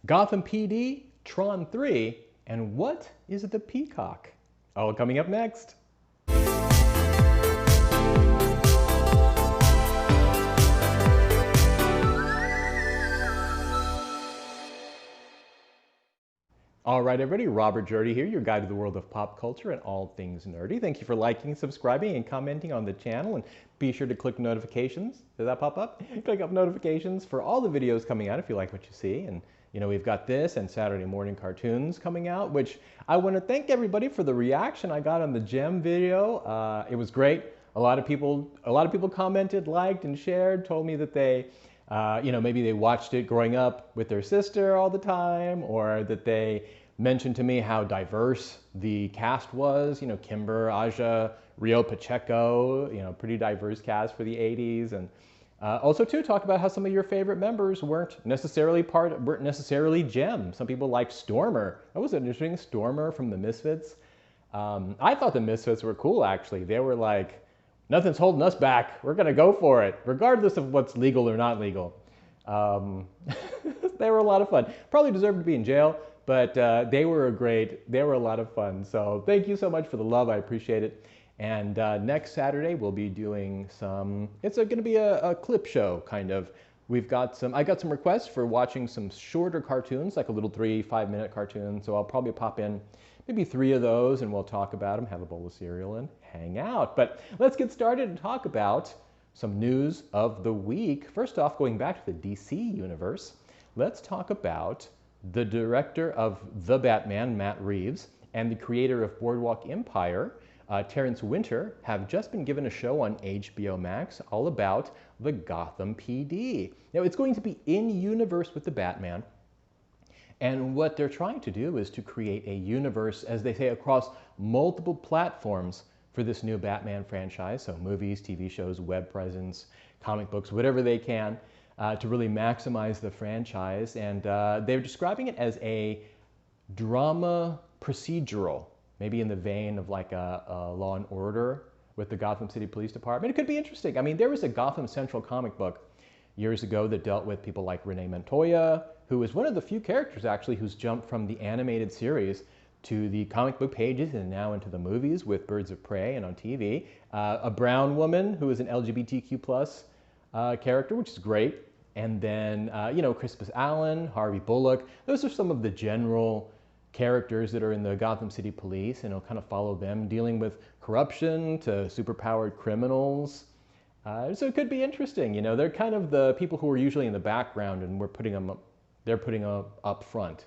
Gotham PD, Tron 3, and what is the Peacock? All coming up next. All right, everybody, Robert Jerdee here, your guide to the world of pop culture and all things nerdy. Thank you for liking, subscribing, and commenting on the channel, and be sure to click notifications. Did that pop up? Click up notifications for all the videos coming out if you like what you see. And we've got this and Saturday morning cartoons coming out, which I want to thank everybody for the reaction I got on the Gem video. It was great. A lot of people commented, liked, and shared, told me that they maybe they watched it growing up with their sister all the time, or that they mentioned to me how diverse the cast was. Kimber, Aja, Rio Pacheco, pretty diverse cast for the 80s. And also too, talk about how some of your favorite members weren't necessarily Gem. Some people liked Stormer. That was interesting, Stormer from the Misfits. I thought the Misfits were cool, actually. They were like, nothing's holding us back. We're going to go for it, regardless of what's legal or not legal. They were a lot of fun. Probably deserved to be in jail, but they were a lot of fun. So thank you so much for the love. I appreciate it. And next Saturday, we'll be doing it's going to be a clip show, kind of. I got some requests for watching some shorter cartoons, like a little 3-5 minute cartoon. So I'll probably pop in maybe 3 of those, and we'll talk about them, have a bowl of cereal, and hang out. But let's get started and talk about some news of the week. First off, going back to the DC universe, let's talk about the director of The Batman, Matt Reeves, and the creator of Boardwalk Empire, Terrence Winter, have just been given a show on HBO Max all about the Gotham PD. Now, it's going to be in universe with the Batman. And what they're trying to do is to create a universe, as they say, across multiple platforms for this new Batman franchise. So movies, TV shows, web presence, comic books, whatever they can, to really maximize the franchise. And they're describing it as a drama procedural, maybe in the vein of like a Law and Order with the Gotham City Police Department. It could be interesting. I mean, there was a Gotham Central comic book years ago that dealt with people like Renee Montoya, who is one of the few characters actually who's jumped from the animated series to the comic book pages and now into the movies with Birds of Prey and on TV. A brown woman who is an LGBTQ plus character, which is great. And then, Crispus Allen, Harvey Bullock. Those are some of the general characters that are in the Gotham City Police, and it'll kind of follow them dealing with corruption to superpowered criminals. So it could be interesting. They're kind of the people who are usually in the background, and they're putting them up front,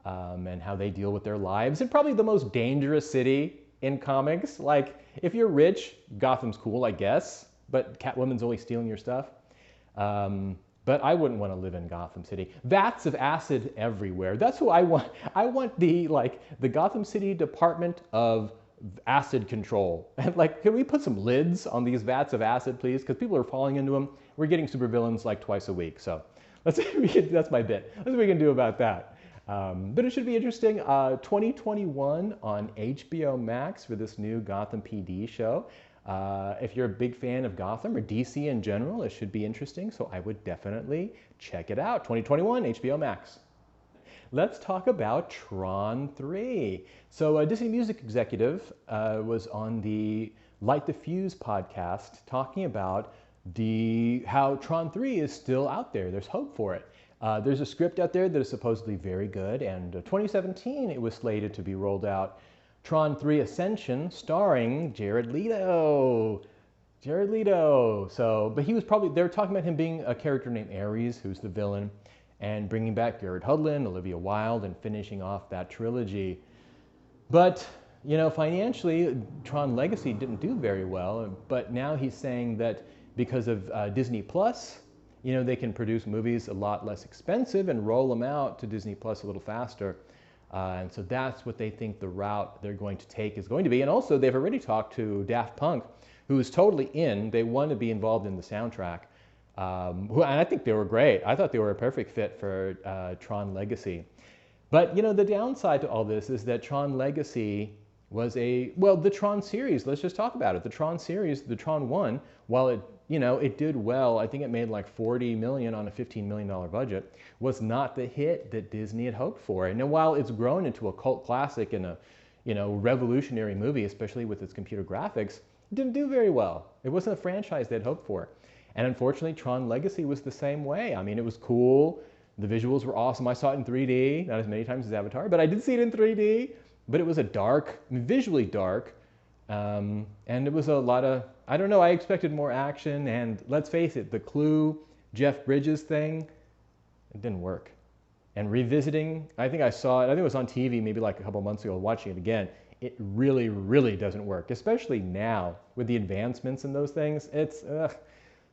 and how they deal with their lives. And probably the most dangerous city in comics. Like, if you're rich, Gotham's cool, I guess, but Catwoman's always stealing your stuff. But I wouldn't want to live in Gotham City. Vats of acid everywhere. That's who I want. I want the Gotham City Department of Acid Control. And can we put some lids on these vats of acid, please? Because people are falling into them. We're getting supervillains like twice a week. So that's my bit. That's what we can do about that. But it should be interesting. 2021 on HBO Max for this new Gotham PD show. If you're a big fan of Gotham or DC in general, it should be interesting. So I would definitely check it out. 2021, HBO Max. Let's talk about Tron 3. So a Disney Music executive was on the Light the Fuse podcast talking about how Tron 3 is still out there. There's hope for it. There's a script out there that is supposedly very good, and 2017 it was slated to be rolled out. Tron 3 Ascension, starring Jared Leto. Jared Leto. But they were talking about him being a character named Ares, who's the villain, and bringing back Garrett Hedlund, Olivia Wilde, and finishing off that trilogy. But, financially, Tron Legacy didn't do very well, but now he's saying that because of Disney Plus, they can produce movies a lot less expensive and roll them out to Disney Plus a little faster. And so that's what they think the route they're going to take is going to be. And also, they've already talked to Daft Punk, who is totally in. They want to be involved in the soundtrack. And I think they were great. I thought they were a perfect fit for Tron Legacy. But, the downside to all this is that Tron Legacy was the Tron series, let's just talk about it. The Tron series, the Tron 1, while it you know, it did well. I think it made like 40 million on a $15 million budget. Was not the hit that Disney had hoped for. And while it's grown into a cult classic and a, you know, revolutionary movie, especially with its computer graphics, it didn't do very well. It wasn't a franchise they'd hoped for. And unfortunately, Tron Legacy was the same way. I mean, it was cool. The visuals were awesome. I saw it in 3D, not as many times as Avatar, but I did see it in 3D. But it was a dark, visually dark, and it was a lot of, I don't know, I expected more action. And let's face it, the Clue, Jeff Bridges thing, it didn't work. And revisiting, I think I saw it, I think it was on TV maybe like a couple months ago, watching it again. It really, really doesn't work, especially now with the advancements in those things. It's,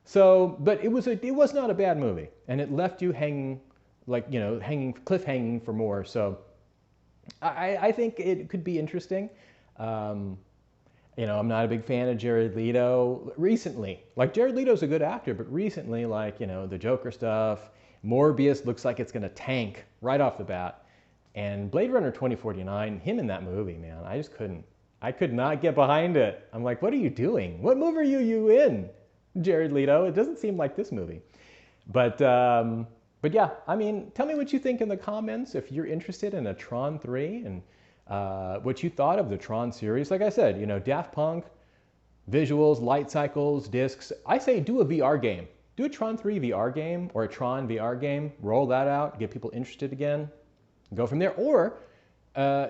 so, but it was not a bad movie, and it left you hanging, like, you know, cliffhanging for more. So I think it could be interesting. You know, I'm not a big fan of Jared Leto recently. Like, Jared Leto's a good actor, but recently, like, you know, the Joker stuff, Morbius looks like it's gonna tank right off the bat. And Blade Runner 2049, him in that movie, man, I just couldn't. I could not get behind it. I'm like, what are you doing? What movie are you in, Jared Leto? It doesn't seem like this movie. But yeah, I mean, tell me what you think in the comments if you're interested in a Tron 3 and what you thought of the Tron series. Like I said, you know, Daft Punk, visuals, light cycles, discs. I say do a VR game. Do a Tron 3 VR game or a Tron VR game. Roll that out, get people interested again. Go from there. Or,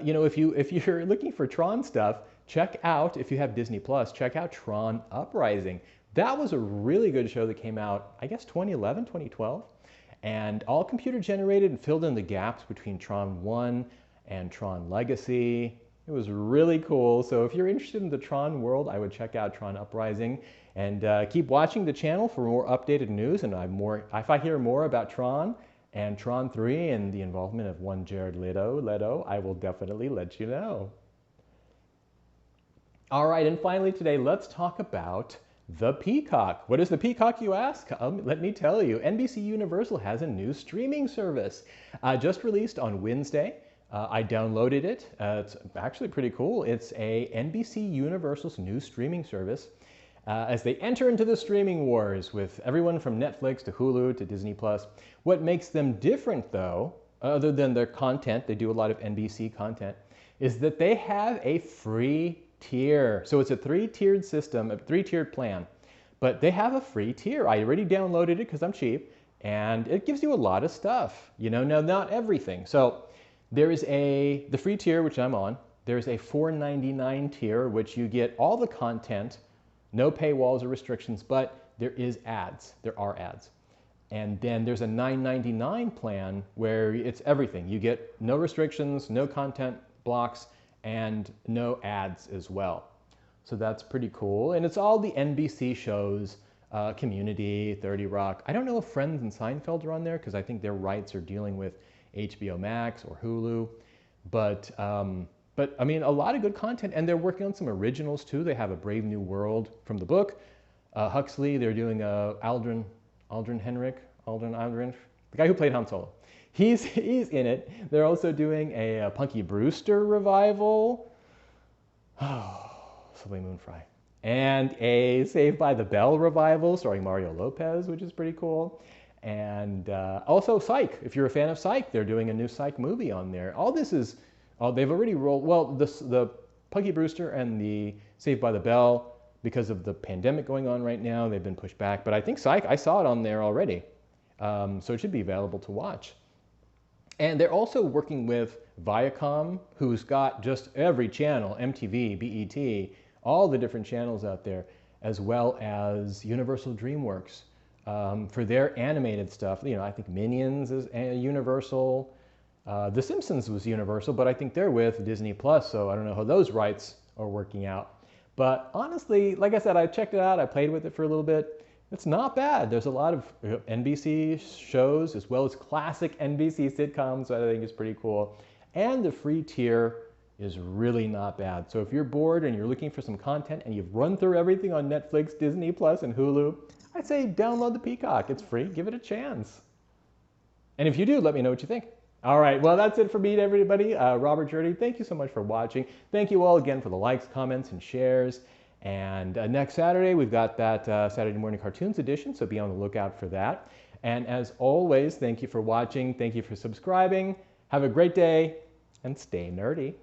you know, if you're looking for Tron stuff, check out, if you have Disney Plus, check out Tron Uprising. That was a really good show that came out, I guess, 2011, 2012. And all computer generated and filled in the gaps between Tron 1 and Tron Legacy. It was really cool. So if you're interested in the Tron world, I would check out Tron Uprising. And keep watching the channel for more updated news. And if I hear more about Tron and Tron 3 and the involvement of one Jared Leto, I will definitely let you know. All right, and finally today, let's talk about the Peacock. What is the Peacock, you ask? Let me tell you. NBC Universal has a new streaming service. Just released on Wednesday. I downloaded it. It's actually pretty cool. It's a NBC Universal's new streaming service. As they enter into the streaming wars with everyone from Netflix to Hulu to Disney+. What makes them different, though, other than their content, they do a lot of NBC content, is that they have a free tier. So it's a three-tiered system, a three-tiered plan. But they have a free tier. I already downloaded it because I'm cheap, and it gives you a lot of stuff. You know, now not everything. So there is the free tier, which I'm on. There's a $4.99 tier, which you get all the content, no paywalls or restrictions, but there is ads. There are ads. And then there's a $9.99 plan where it's everything. You get no restrictions, no content blocks, and no ads as well. So that's pretty cool. And it's all the NBC shows, Community, 30 Rock. I don't know if Friends and Seinfeld are on there because I think their rights are dealing with HBO Max or Hulu. But I mean, a lot of good content, and they're working on some originals too. They have A Brave New World from the book. Huxley, they're doing Aldrin, the guy who played Han Solo. He's in it. They're also doing a Punky Brewster revival. Oh, Subway Moon Fry. And a Saved by the Bell revival starring Mario Lopez, which is pretty cool. And also Psych. If you're a fan of Psych, they're doing a new Psych movie on there. All this is, they've already rolled, well, the Punky Brewster and the Saved by the Bell, because of the pandemic going on right now, they've been pushed back. But I think Psych, I saw it on there already. So it should be available to watch. And they're also working with Viacom, who's got just every channel, MTV, BET, all the different channels out there, as well as Universal DreamWorks for their animated stuff. You know, I think Minions is Universal. The Simpsons was Universal, but I think they're with Disney+, so I don't know how those rights are working out. But honestly, like I said, I checked it out. I played with it for a little bit. It's not bad. There's a lot of NBC shows as well as classic NBC sitcoms that I think is pretty cool. And the free tier is really not bad. So if you're bored and you're looking for some content and you've run through everything on Netflix, Disney Plus, and Hulu, I'd say download the Peacock. It's free. Give it a chance. And if you do, let me know what you think. All right, well, that's it for me, everybody. Robert Jerdee, thank you so much for watching. Thank you all again for the likes, comments, and shares. And next Saturday, we've got that Saturday Morning Cartoons edition, so be on the lookout for that. And as always, thank you for watching. Thank you for subscribing. Have a great day, and stay nerdy.